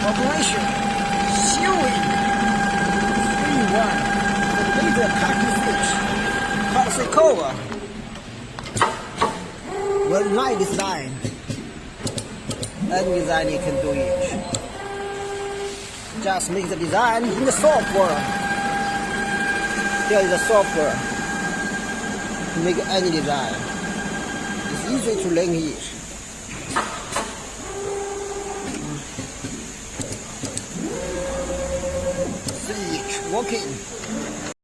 Perforation, sewing, 3-1, the laser cutting switch, policy cover, well, my design, any design you can do it. Just make the design in the software. Here is the software to make any design. It's easy to learn it. Switch working.